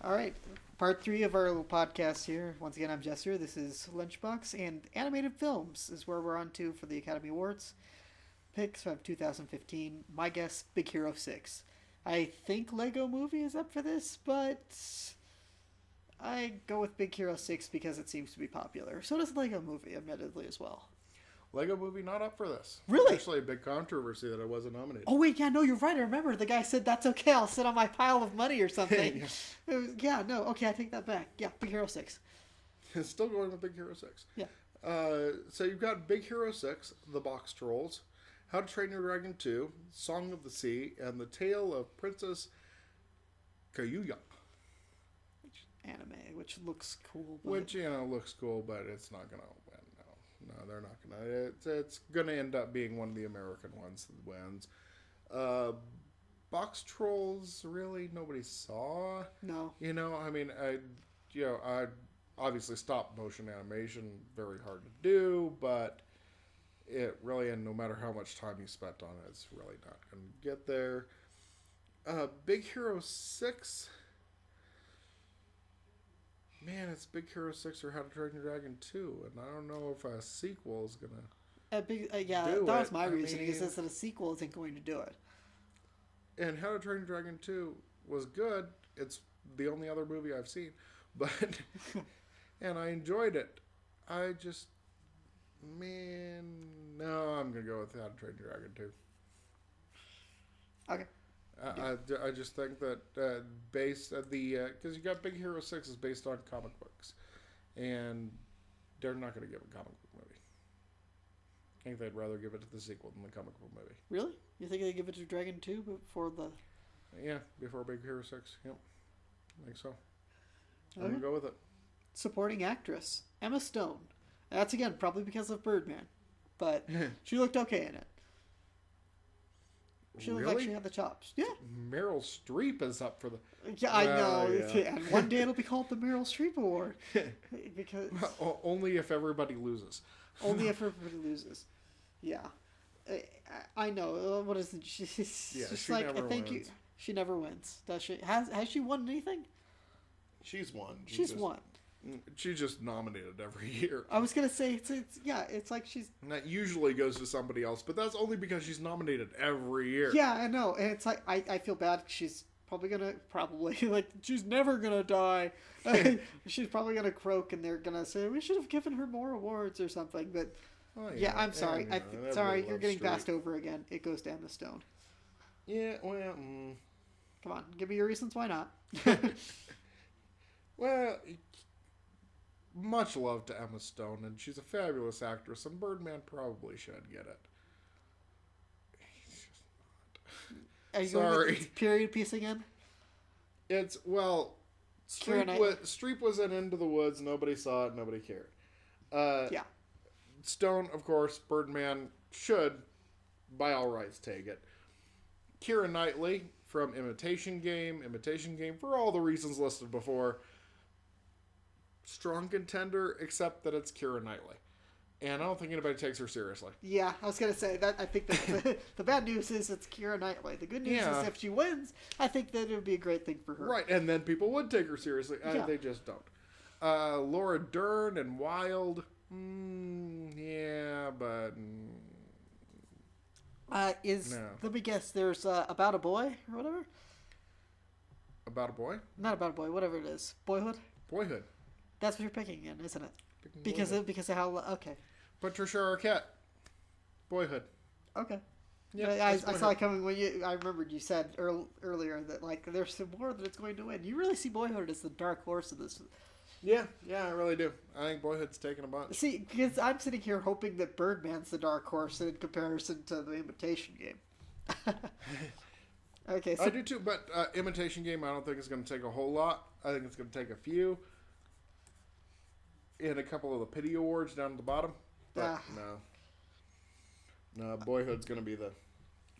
All right, part 3 of our little podcast here. Once again, I'm Jester. This is Lunchbox, and animated films is where we're on to for the Academy Awards. Picks from 2015. My guess, Big Hero 6. I think Lego Movie is up for this, but I go with Big Hero 6 because it seems to be popular. So does Lego Movie, admittedly, as well. Lego Movie not up for this. Really? Actually, a big controversy that it wasn't nominated. Oh, wait, yeah, no, you're right. I remember the guy said, that's okay, I'll sit on my pile of money or something. Okay, I take that back. Yeah, Big Hero 6. It's still going with Big Hero 6. Yeah. So you've got Big Hero 6, The Box Trolls, How to Train Your Dragon 2, Song of the Sea, and The Tale of Princess Kaguya. Anime, which looks cool. Which, looks cool, but it's not going to win. No, they're not going to. It's going to end up being one of the American ones that wins. Box Trolls, really, nobody saw. No. I obviously stop motion animation, very hard to do, but it really, and no matter how much time you spent on it, it's really not going to get there. Big Hero 6. Man, it's Big Hero 6 or How to Train Your Dragon 2, and I don't know if a sequel is going to that was my reasoning. He says that a sequel isn't going to do it. And How to Train Your Dragon 2 was good. It's the only other movie I've seen. But, and I enjoyed it. No, I'm going to go with How to Train Your Dragon 2. Okay. I just think that based at because you got Big Hero 6 is based on comic books, and they're not going to give a comic book movie. I think they'd rather give it to the sequel than the comic book movie. Really? You think they give it to Dragon 2 before the? Yeah, before Big Hero 6. Yep, I think so. I'm Okay. going to go with it. Supporting actress Emma Stone. That's again probably because of Birdman, but she looked okay in it. She looked like she had the chops. Yeah. Meryl Streep is up for the... Yeah, I know. Yeah. And one day it'll be called the Meryl Streep Award. Because only if everybody loses. Only if everybody loses. Yeah. I know. What is it? She's she like, never thank wins. you. She never wins. Does she? Has she won anything? She's won. She's won. She's just nominated every year. I was gonna say it's like she's. And that usually goes to somebody else, but that's only because she's nominated every year. Yeah, I know, and it's like I feel bad. She's probably like she's never gonna die. She's probably gonna croak, and they're gonna say we should have given her more awards or something. But I'm sorry. Sorry, you're getting passed over again. It goes to Emma Stone. Yeah, well, come on, give me your reasons why not. Well. Much love to Emma Stone, and she's a fabulous actress, and Birdman probably should get it. He's just not. Are you going with period piece again? It's, Streep was in Into the Woods, nobody saw it, nobody cared. Yeah. Stone, of course, Birdman should, by all rights, take it. Keira Knightley from Imitation Game for all the reasons listed before. Strong contender, except that it's Keira Knightley, and I don't think anybody takes her seriously. Yeah, I was gonna say that. I think that the bad news is it's Keira Knightley. The good news is if she wins, I think that it would be a great thing for her. Right, and then people would take her seriously. They just don't. Laura Dern and Wild, but let me guess. There's About a Boy or whatever. About a Boy? Not About a Boy. Whatever it is. Boyhood. That's what you're picking again, isn't it? Because of how... Okay. Patricia Arquette. Boyhood. Okay. Yeah, I saw it coming when you... I remembered you said earlier that, there's some more that it's going to win. You really see Boyhood as the dark horse of this. Yeah, I really do. I think Boyhood's taking a bunch. See, because I'm sitting here hoping that Birdman's the dark horse in comparison to the Imitation Game. Okay, so... I do too, but Imitation Game I don't think is going to take a whole lot. I think it's going to take a few. And a couple of the pity awards down at the bottom. But no, Boyhood's going to be the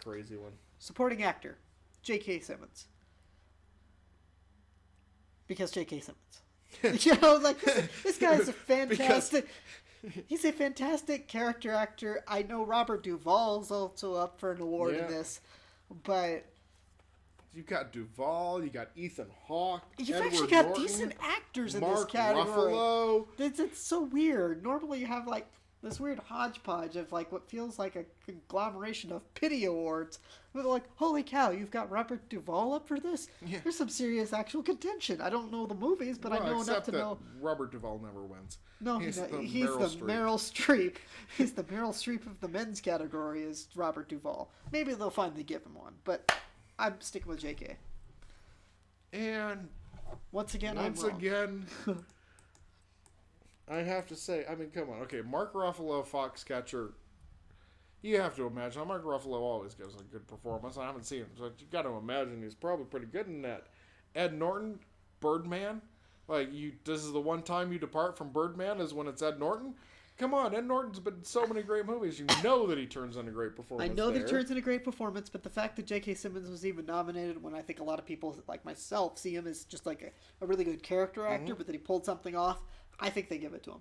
crazy one. Supporting actor, J.K. Simmons. Because J.K. Simmons. This guy's a fantastic... He's a fantastic character actor. I know Robert Duvall's also up for an award in this. But You got Duvall. You got Ethan Hawke. You've Edward actually got Norton, decent actors in Mark this category. Ruffalo. It's so weird. Normally you have like this weird hodgepodge of like what feels like a conglomeration of pity awards. But like, holy cow, you've got Robert Duvall up for this? Yeah. There's some serious actual contention. I don't know the movies, but I know enough to know. Robert Duvall never wins. No, he's the Meryl Streep. He's the Meryl Streep of the men's category is Robert Duvall. Maybe they'll finally give him one, but I'm sticking with JK. And once again, I have to say, I mean, come on. Okay, Mark Ruffalo, Foxcatcher. You have to imagine. Mark Ruffalo always gives a good performance. I haven't seen him, so you got to imagine he's probably pretty good in that. Ed Norton, Birdman. Like, this is the one time you depart from Birdman is when it's Ed Norton. Come on, Ed Norton's been in so many great movies. You know that he turns in a great performance. I know that he turns in a great performance, but the fact that J.K. Simmons was even nominated when I think a lot of people, like myself, see him as just like a really good character actor, but that he pulled something off, I think they give it to him.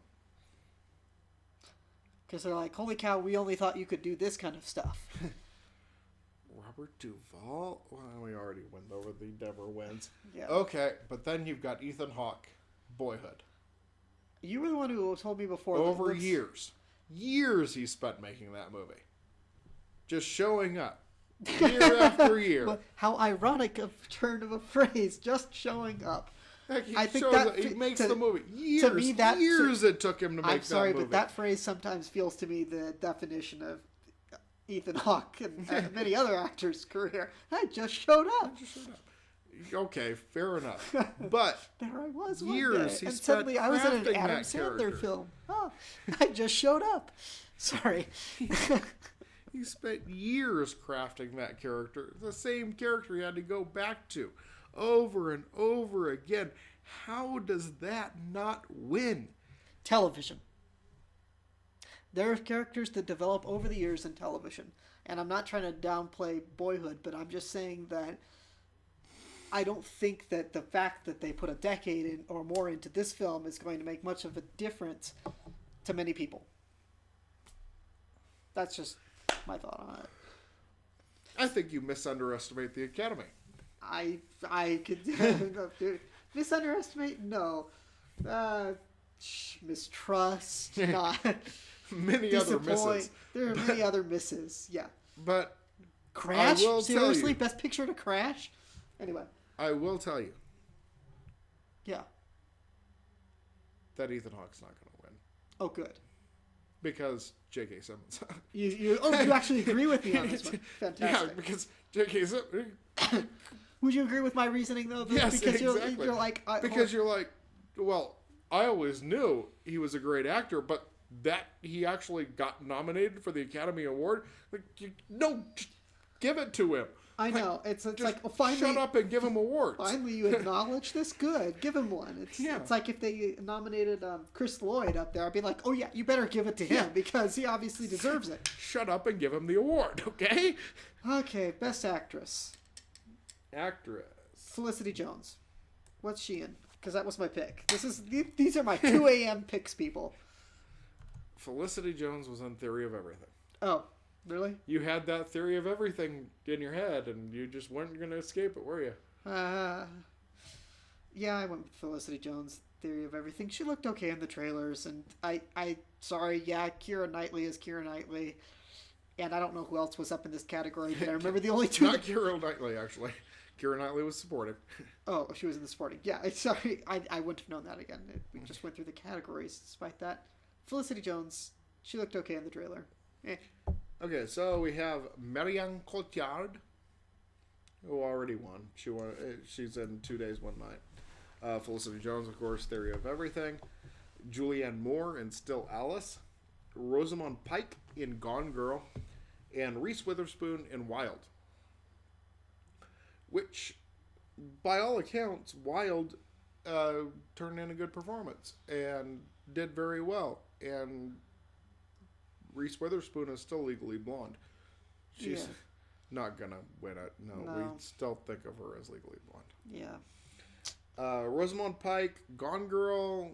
Because they're like, holy cow, we only thought you could do this kind of stuff. Robert Duvall? Well, we already went over the never wins. Yeah. Okay, but then you've got Ethan Hawke, Boyhood. You were the one who told me before. Over years he spent making that movie. Just showing up. Year after year. Well, how ironic a turn of a phrase, just showing up. Heck, he makes the movie. Years it took him to make that movie. I'm sorry, but that phrase sometimes feels to me the definition of Ethan Hawke and many other actors' career. I just showed up. Okay, fair enough. But there I was years and suddenly I was in an Adam Sandler film. Oh, I just showed up. Sorry. He spent years crafting that character. The same character he had to go back to over and over again. How does that not win? Television. There are characters that develop over the years in television. And I'm not trying to downplay Boyhood, but I'm just saying that I don't think that the fact that they put a decade in or more into this film is going to make much of a difference to many people. That's just my thought on it. I think you misunderestimate the Academy. I could dude, misunderestimate? No. Mistrust? Not. Many other misses. There are many other misses. Yeah. But Crash? Seriously, Best Picture to Crash? Anyway. I will tell you. Yeah. That Ethan Hawke's not going to win. Oh, good. Because J.K. Simmons. You actually agree with me on this one. Fantastic. Yeah, because J.K. Simmons. Would you agree with my reasoning, though? Yes, because exactly. You're like... you're like, well, I always knew he was a great actor, but that he actually got nominated for the Academy Award, like, give it to him. I know. It's like, oh, finally... Shut up and give him awards. Finally, you acknowledge this? Good. Give him one. It's like if they nominated Chris Lloyd up there, I'd be like, oh yeah, you better give it to him because he obviously deserves it. Shut up and give him the award, okay? Okay, Best Actress. Actress. Felicity Jones. What's she in? Because that was my pick. These are my 2 a.m. picks, people. Felicity Jones was on Theory of Everything. Oh, really? You had that Theory of Everything in your head, and you just weren't going to escape it, were you? Yeah, I went with Felicity Jones' Theory of Everything. She looked okay in the trailers, and sorry, yeah, Keira Knightley is Keira Knightley, and I don't know who else was up in this category, but I remember the only two. Not Keira Knightley, actually. Keira Knightley was supportive. Oh, she was in the supporting. Yeah, sorry, I wouldn't have known that again. We just went through the categories despite that. Felicity Jones, she looked okay in the trailer. Okay, so we have Marianne Cotillard, who already won. She's in 2 Days, One Night. Felicity Jones, of course, Theory of Everything. Julianne Moore in Still Alice. Rosamund Pike in Gone Girl. And Reese Witherspoon in Wild. Which, by all accounts, Wild turned in a good performance and did very well. And Reese Witherspoon is still Legally Blonde. She's not going to win it. No, we still think of her as Legally Blonde. Yeah. Rosamund Pike, Gone Girl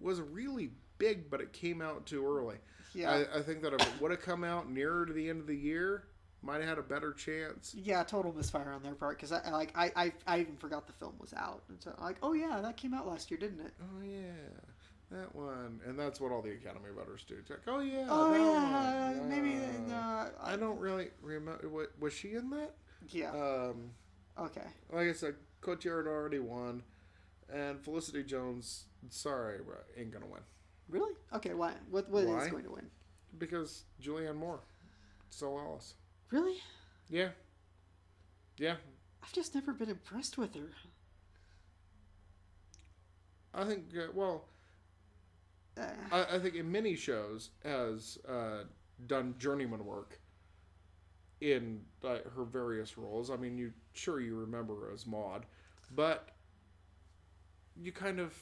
was really big, but it came out too early. Yeah. I think that if it would have come out nearer to the end of the year, might have had a better chance. Yeah, total misfire on their part because I even forgot the film was out. And so like, oh yeah, that came out last year, didn't it? Oh yeah, that one. And that's what all the Academy voters do. It's like, oh yeah, Oh that yeah, one. maybe. I don't really remember. Was she in that? Yeah. Okay. Like I said, Cotillard already won, and Felicity Jones. Sorry, ain't gonna win. Really? Okay. Why? What Why? is going to win? Because Julianne Moore, still Alice. Really? Yeah. Yeah. I've just never been impressed with her. I think. I think in many shows has done journeyman work in her various roles. I mean, you remember her as Maude, but you kind of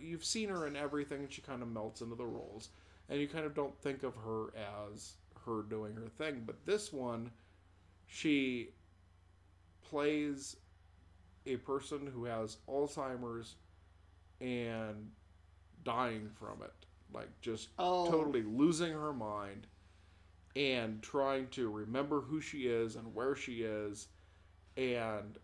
you've seen her in everything, and she kind of melts into the roles, and you kind of don't think of her as her doing her thing. But this one, she plays a person who has Alzheimer's and dying from it, like just totally losing her mind and trying to remember who she is and where she is, and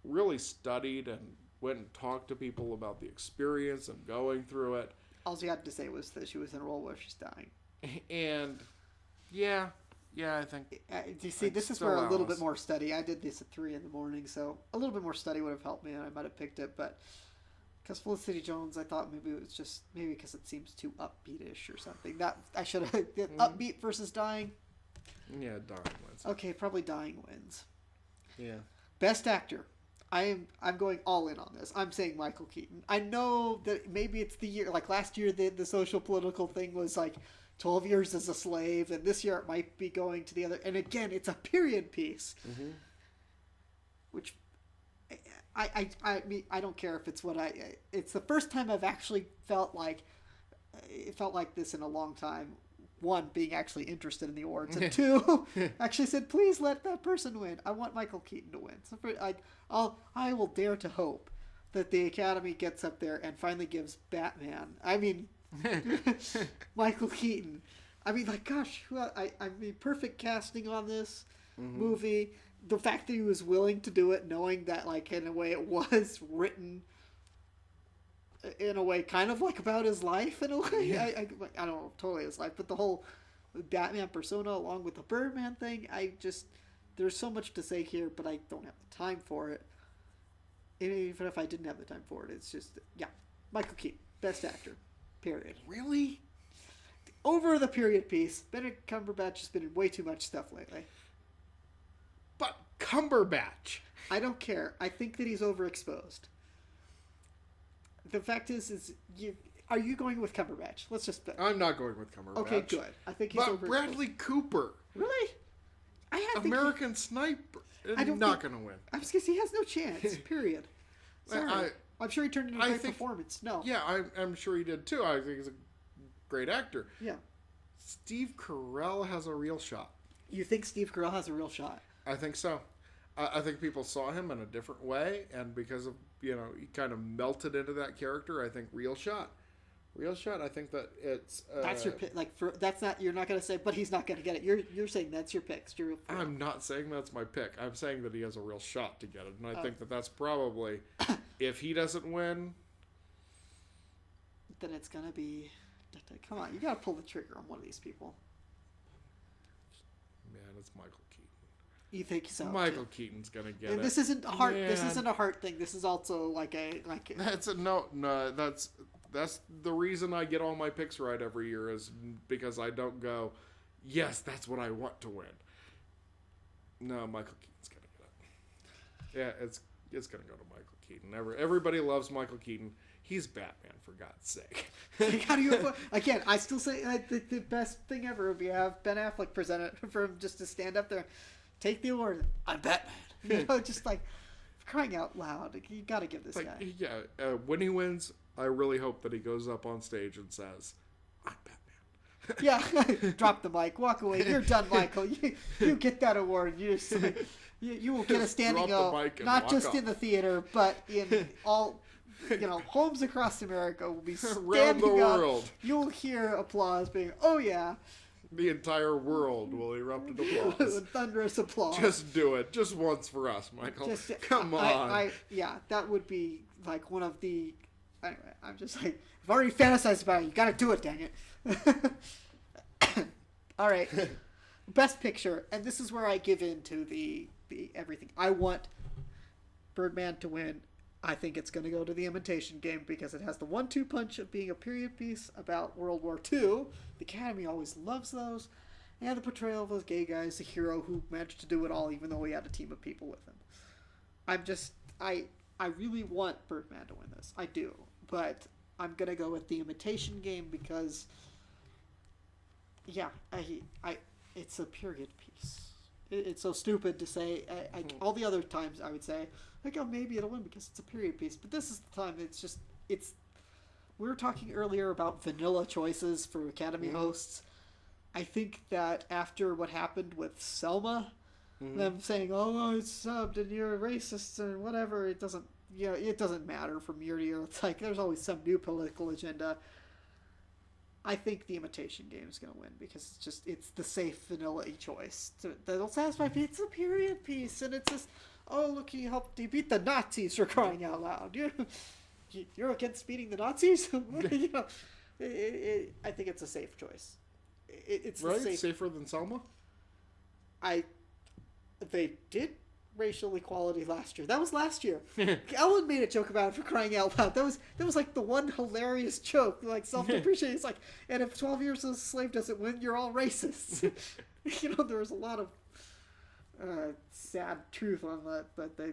really studied and went and talked to people about the experience and going through it. All she had to say was that she was in a role where she's dying. And yeah, I think. You see, this is where a little bit more study. I did this at 3 a.m, so a little bit more study would have helped me, and I might have picked it. But because Felicity Jones, I thought maybe it was just because it seems too upbeatish or something. That I should have upbeat versus dying. Yeah, dying wins. Okay, probably dying wins. Yeah. Best actor. I'm going all in on this. I'm saying Michael Keaton. I know that maybe it's the year, like last year the social political thing was like 12 years as a slave, and this year it might be going to the other. And again, it's a period piece, which I mean, I don't care if it's it's the first time I've actually felt like this in a long time. One, being actually interested in the awards, and two, actually said, please let that person win. I want Michael Keaton to win. So I will dare to hope that the Academy gets up there and finally gives Batman. I mean, Michael Keaton. I mean, like, gosh, I mean, perfect casting on this movie. The fact that he was willing to do it, knowing that, like, in a way it was written in a way kind of like about his life in a way. Yeah. I don't know totally his life, but the whole Batman persona along with the Birdman thing, there's so much to say here, but I don't have the time for it. And even if I didn't have the time for it, it's just, Michael Keaton, best actor, period. Really? Over the period piece, Benedict Cumberbatch has been in way too much stuff lately. But Cumberbatch! I don't care. I think that he's overexposed. The fact is are you going with Cumberbatch? Let's just. I'm not going with Cumberbatch. Okay, good. I think he's overexposed. But Bradley Cooper. Really? American Sniper. I'm not going to win. I'm just going to say he has no chance. Period. Sorry. I'm sure he turned in a great performance. No. Yeah, I'm sure he did too. I think he's a great actor. Yeah. Steve Carell has a real shot. You think Steve Carell has a real shot? I think so. I think people saw him in a different way, and because of, he kind of melted into that character, I think real shot. I think that it's... that's your pick. That's not... You're not going to say, but he's not going to get it. You're saying that's your pick. I'm not saying that's my pick. I'm saying that he has a real shot to get it, and I think that that's probably... if he doesn't win... Then it's going to be... Come on, you got to pull the trigger on one of these people. Man, it's Michael Keaton. You think so? Michael Keaton's gonna get it. This isn't a heart. Man. This isn't a heart thing. This is also like. That's no. That's the reason I get all my picks right every year is because I don't go, yes, that's what I want to win. No, Michael Keaton's gonna get it. Yeah, it's gonna go to Michael Keaton. Everybody loves Michael Keaton. He's Batman, for God's sake. How do you? Again, I still say the best thing ever would be to have Ben Affleck present it for him just to stand up there. Take the award. I'm Batman. Just like crying out loud. You got to give this guy. Yeah, when he wins, I really hope that he goes up on stage and says, "I'm Batman." Yeah, drop the mic, walk away. You're done, Michael. You get that award. You will get a standing O, not just off. In the theater, but in all. Homes across America will be standing around the world. Up. You'll hear applause being, "Oh yeah." The entire world will erupt in applause. With thunderous applause. Just do it. Just once for us, Michael. Come on. Yeah, that would be like one of the... Anyway, I'm just like... I've already fantasized about it. You gotta do it, dang it. All right. Best Picture. And this is where I give in to the everything. I want Birdman to win. I think it's going to go to The Imitation Game because it has the 1-2 punch of being a period piece about World War II. The Academy always loves those. And the portrayal of those gay guy as a hero who managed to do it all even though he had a team of people with him. I really want Birdman to win this. I do. But I'm going to go with The Imitation Game because, yeah, it's a period piece. It's so stupid to say. All the other times I would say, like, oh, maybe it'll win because it's a period piece. But this is the time. We were talking earlier about vanilla choices for Academy hosts. I think that after what happened with Selma, them saying, oh, it's subbed and you're a racist and whatever, it doesn't matter from year to year. It's like there's always some new political agenda. I think The Imitation Game is going to win because it's the safe vanilla choice that'll satisfy me. It's a period piece, and it's just, oh, look, he beat the Nazis for crying out loud. You're against beating the Nazis? I think it's a safe choice. It's right? Safer than Selma? They did racial equality last year. That was last year. Ellen made a joke about it for crying out loud. That was like the one hilarious joke, like self-depreciating. It's like, and if 12 Years as a Slave doesn't win, you're all racists. There was a lot of sad truth on the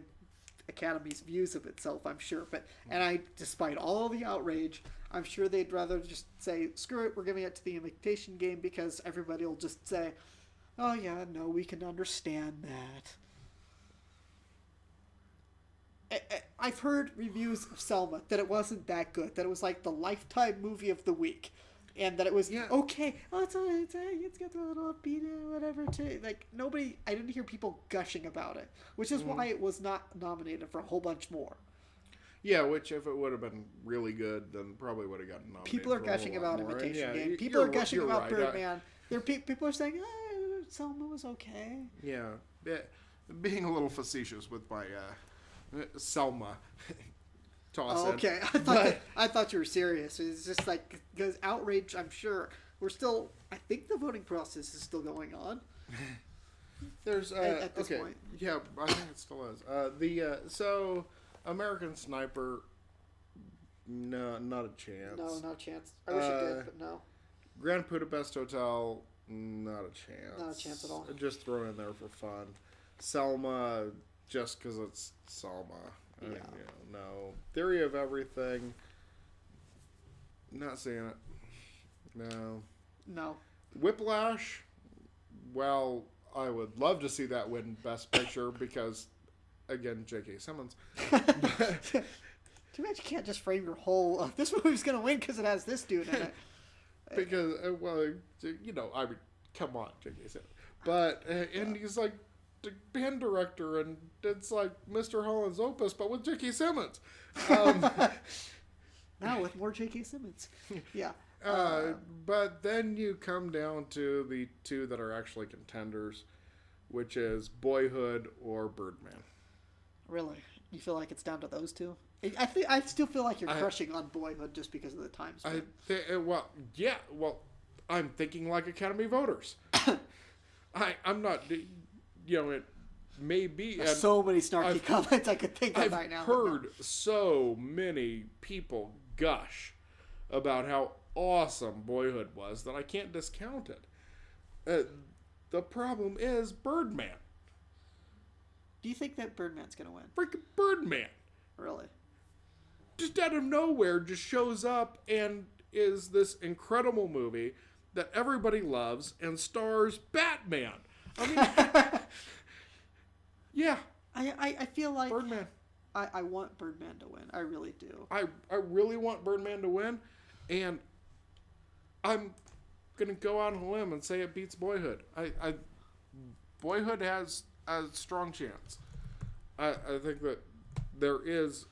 Academy's views of itself, I'm sure. Despite all the outrage, I'm sure they'd rather just say, screw it, we're giving it to The Imitation Game because everybody will just say, oh yeah, no, we can understand that. I've heard reviews of Selma that it wasn't that good, that it was like the Lifetime movie of the week, and that it was okay. Oh, it's got a little upbeat or whatever too. Like I didn't hear people gushing about it, which is why it was not nominated for a whole bunch more. Yeah, which if it would have been really good, then probably would have gotten nominated. People are gushing about Imitation Game. People are gushing about Birdman. People are saying, Selma was okay. Yeah, being a little facetious with my Selma toss. Oh, okay. I thought you were serious. It's just like because outrage. I'm sure we're still. I think the voting process is still going on. There's at this point. Yeah, I think it still is. So American Sniper. No, not a chance. No, not a chance. I wish it did, but no. Grand Budapest Hotel. Not a chance. Not a chance at all. Just throw it in there for fun. Selma. Just because it's Selma. Yeah. No. Theory of Everything. Not seeing it. No. Whiplash. Well, I would love to see that win Best Picture because, again, J.K. Simmons. Too bad you can't just frame your whole, this movie's going to win because it has this dude in it. Because, I mean, come on, J.K. Simmons. But, and he's like, the band director, and it's like Mr. Holland's Opus, but with J.K. Simmons. Now with more J.K. Simmons. Yeah. But then you come down to the two that are actually contenders, which is Boyhood or Birdman. Really? You feel like it's down to those two? I still feel like you're crushing on Boyhood just because of the time span. I'm thinking like Academy voters. I'm not... it may be... There's so many snarky comments I could think of right now. I've heard so many people gush about how awesome Boyhood was that I can't discount it. The problem is Birdman. Do you think that Birdman's going to win? Freaking Birdman. Really? Just out of nowhere, just shows up and is this incredible movie that everybody loves and stars Batman. I mean, yeah. I feel like Birdman. I want Birdman to win. I really do. I really want Birdman to win, and I'm gonna go out on a limb and say it beats Boyhood. Boyhood has a strong chance. I think that there is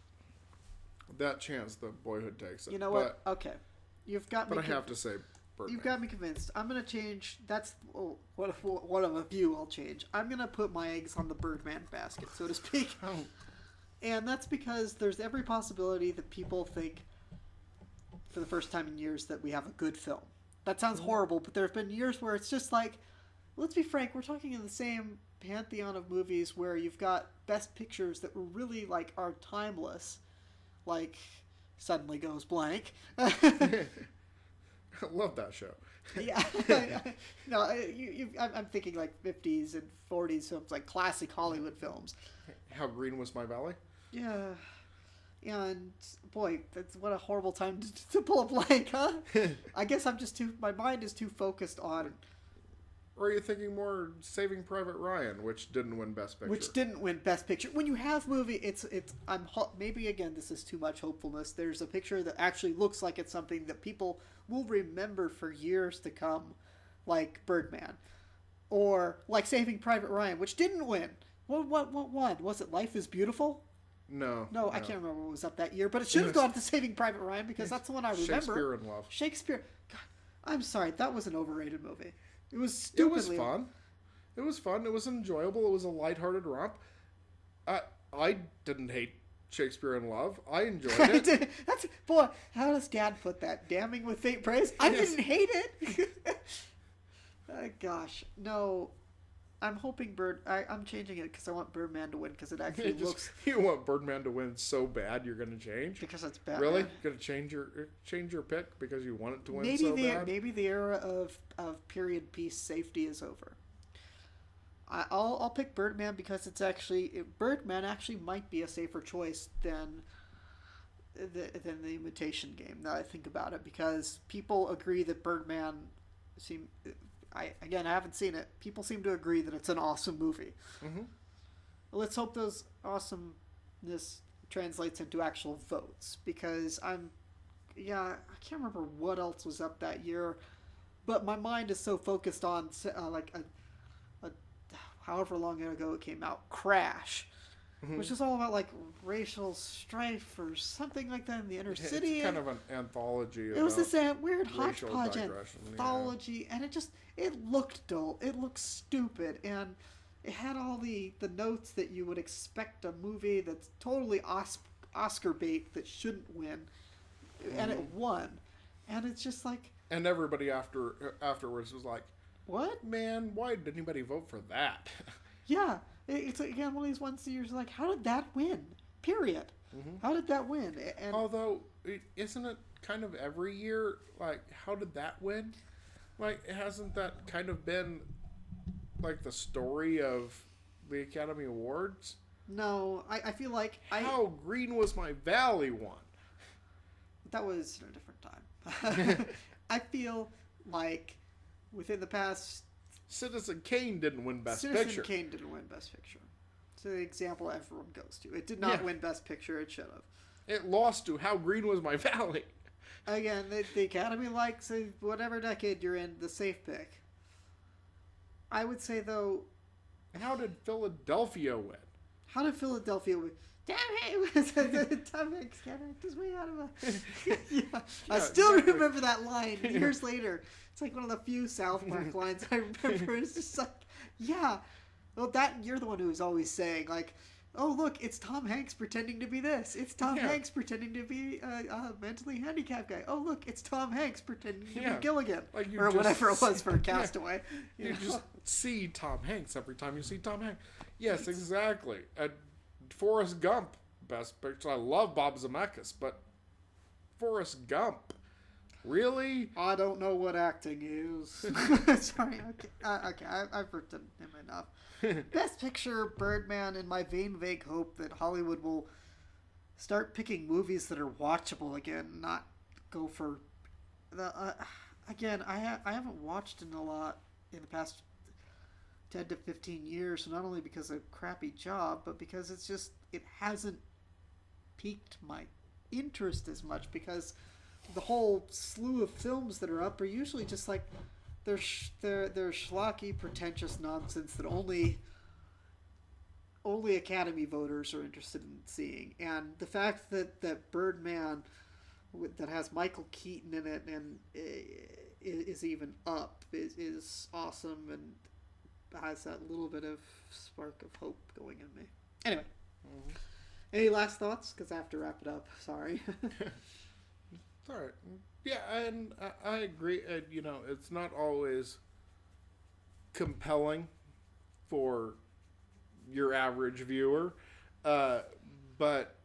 that chance that Boyhood takes it. You know what? Okay, you've got me. But I have to say, Birdman. You've got me convinced. I'm gonna change. That's one of a few I'll change. I'm gonna put my eggs on the Birdman basket, so to speak. Oh. And that's because there's every possibility that people think, for the first time in years, that we have a good film. That sounds horrible, but there have been years where it's just like, let's be frank, we're talking in the same pantheon of movies where you've got best pictures that were really like are timeless, like Suddenly Goes Blank. I love that show. Yeah, no, I'm thinking like 50s and 40s films, like classic Hollywood films. How Green Was My Valley? Yeah, and boy, that's what a horrible time to pull a blank, huh? I guess my mind is too focused on. Or are you thinking more Saving Private Ryan, which didn't win Best Picture? Which didn't win Best Picture. When you have movie, maybe again this is too much hopefulness. There's a picture that actually looks like it's something that people will remember for years to come, like Birdman, or like Saving Private Ryan, which didn't win. What won? Was it Life is Beautiful? No, I can't remember what was up that year, but it should have gone to Saving Private Ryan because that's the one I remember. Shakespeare in Love. Shakespeare. God, I'm sorry, that was an overrated movie. It was stupidly. It was fun. It was fun. It was enjoyable. It was a lighthearted romp. I didn't hate Shakespeare in Love. I enjoyed it. Boy, how does Dad put that? Damning with faint praise? I didn't hate it. Gosh, no. I'm hoping I'm changing it because I want Birdman to win because it actually looks. You want Birdman to win so bad you're going to change? Because it's bad. Really? Going to change your pick because you want it to win so bad? Maybe the era of period piece safety is over. I'll pick Birdman because Birdman actually might be a safer choice than the Imitation Game. Now I think about it, because people agree that Birdman I haven't seen it. People seem to agree that it's an awesome movie. Mm-hmm. Let's hope those awesomeness translates into actual votes, because I can't remember what else was up that year, but my mind is so focused on however long ago it came out, Crash, mm-hmm. which is all about like racial strife or something like that in the inner city. It's kind of an anthology. It was this weird hodgepodge anthology, yeah. and it looked dull. It looked stupid, and it had all the notes that you would expect a movie that's totally Oscar bait that shouldn't win, and it won, and it's just like. And everybody afterwards was like, "What, man? Why did anybody vote for that?" Yeah, it's again one of these ones that you're just like, "How did that win?" Period. Mm-hmm. How did that win? And although, isn't it kind of every year like, how did that win? Like, hasn't that kind of been like the story of the Academy Awards? No, I feel like How Green Was My Valley won. That was in a different time. I feel like within the past, Citizen Kane didn't win Best Picture. Citizen Kane didn't win Best Picture. It's the example everyone goes to. It did not win Best Picture. It should have. It lost to How Green Was My Valley. Again, the Academy likes whatever decade you're in, the safe pick. I would say, though... How did Philadelphia win? How did Philadelphia win? Damn it! Tom Hanks can't act his way out of a... I still remember that line years later. It's like one of the few South Park lines I remember. It's just like, yeah. Well, you're the one who was always saying, like, oh, look, it's Tom Hanks pretending to be this. It's Tom Hanks pretending to be a mentally handicapped guy. Oh, look, it's Tom Hanks pretending to be Gilligan. Like or whatever it was for Castaway. You just see Tom Hanks every time you see Tom Hanks. Yes, exactly. Forrest Gump, Best Picture. I love Bob Zemeckis, but Forrest Gump. Really? I don't know what acting is. Sorry. Okay. I've written him enough. Best Picture, Birdman, in my vague hope that Hollywood will start picking movies that are watchable again, not go for the. Again, I haven't watched in a lot in the past 10 to 15 years, not only because of a crappy job, but because it hasn't piqued my interest as much, because the whole slew of films that are up are usually just like they're schlocky, pretentious nonsense that only Academy voters are interested in seeing. And the fact that Birdman, that has Michael Keaton in it, and is even up is awesome and has that little bit of spark of hope going in me. Anyway, any last thoughts? Because I have to wrap it up. Sorry. It's all right. Yeah, and I agree. It's not always compelling for your average viewer, but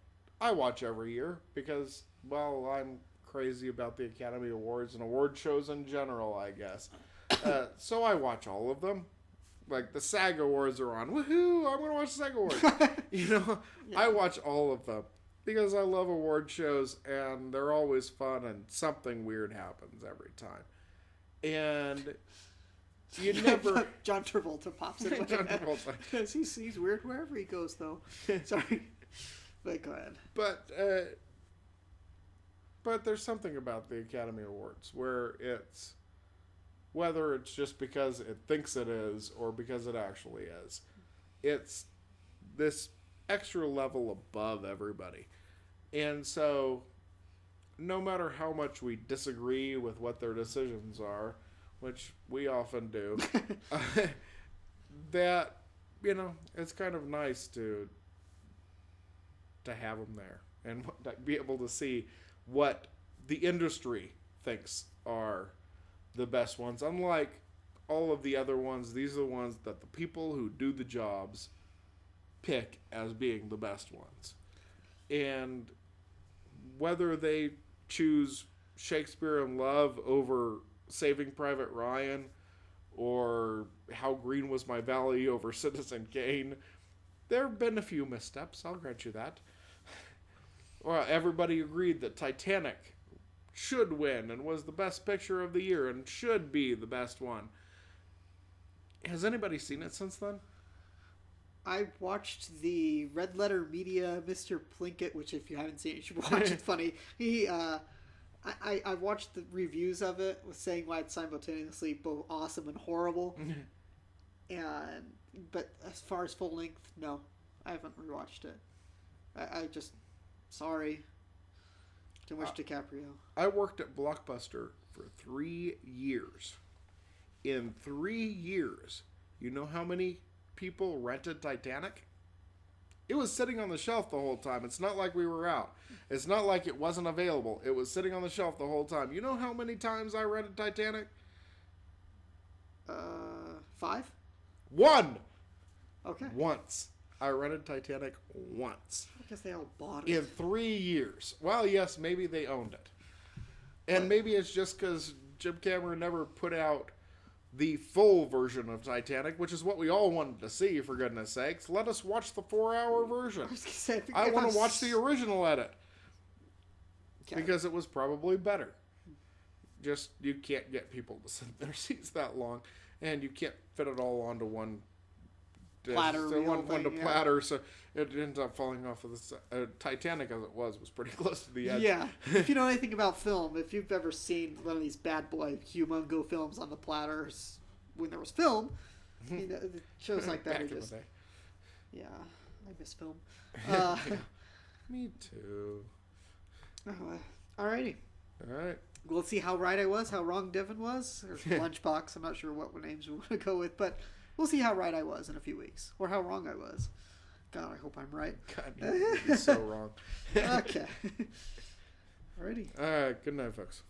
I watch every year because, well, I'm crazy about the Academy Awards and award shows in general, I guess. So I watch all of them. Like the SAG Awards are on. Woohoo! I'm going to watch the SAG Awards. Yeah. I watch all of them because I love award shows and they're always fun and something weird happens every time. And you never... John Travolta pops in. John Travolta. Because he's weird wherever he goes, though. Sorry. But go ahead. But there's something about the Academy Awards where it's, whether it's just because it thinks it is or because it actually is, it's this extra level above everybody. And so no matter how much we disagree with what their decisions are, which we often do, that, it's kind of nice to have them there and be able to see what the industry thinks are the best ones. Unlike all of the other ones, these are the ones that the people who do the jobs pick as being the best ones. And whether they choose Shakespeare in Love over Saving Private Ryan or How Green Was My Valley over Citizen Kane, there have been a few missteps, I'll grant you that. Well, everybody agreed that Titanic should win and was the best picture of the year and should be the best one. Has anybody seen it since then? I watched the Red Letter Media Mr. Plinkett, which if you haven't seen it, you should watch. It's funny. I watched the reviews of it, was saying why it's simultaneously both awesome and horrible. But as far as full length, no, I haven't rewatched it. I just... Sorry. Too much DiCaprio. I worked at Blockbuster for 3 years. In 3 years, you know how many people rented Titanic? It was sitting on the shelf the whole time. It's not like we were out. It's not like it wasn't available. It was sitting on the shelf the whole time. You know how many times I rented Titanic? 5? 1! Okay. Once. I rented Titanic once. I guess they all bought it. In 3 years. Well, yes, maybe they owned it. And maybe it's just because Jim Cameron never put out the full version of Titanic, which is what we all wanted to see, for goodness sakes. Let us watch the 4-hour version. I want to watch the original edit. Okay. Because it was probably better. Just, you can't get people to sit in their seats that long. And you can't fit it all onto one platter, platter, so it ends up falling off of the Titanic as it was pretty close to the edge. Yeah, if you know anything about film, if you've ever seen one of these bad boy humongo films on the platters when there was film, shows like that are just... Yeah, I miss film. Me too. Alrighty. Alright. We'll see how right I was, how wrong Devin was, or Lunchbox. I'm not sure what names we want to go with, but we'll see how right I was in a few weeks, or how wrong I was. God, I hope I'm right. God, you're so wrong. Okay. Alrighty. Alright, good night, folks.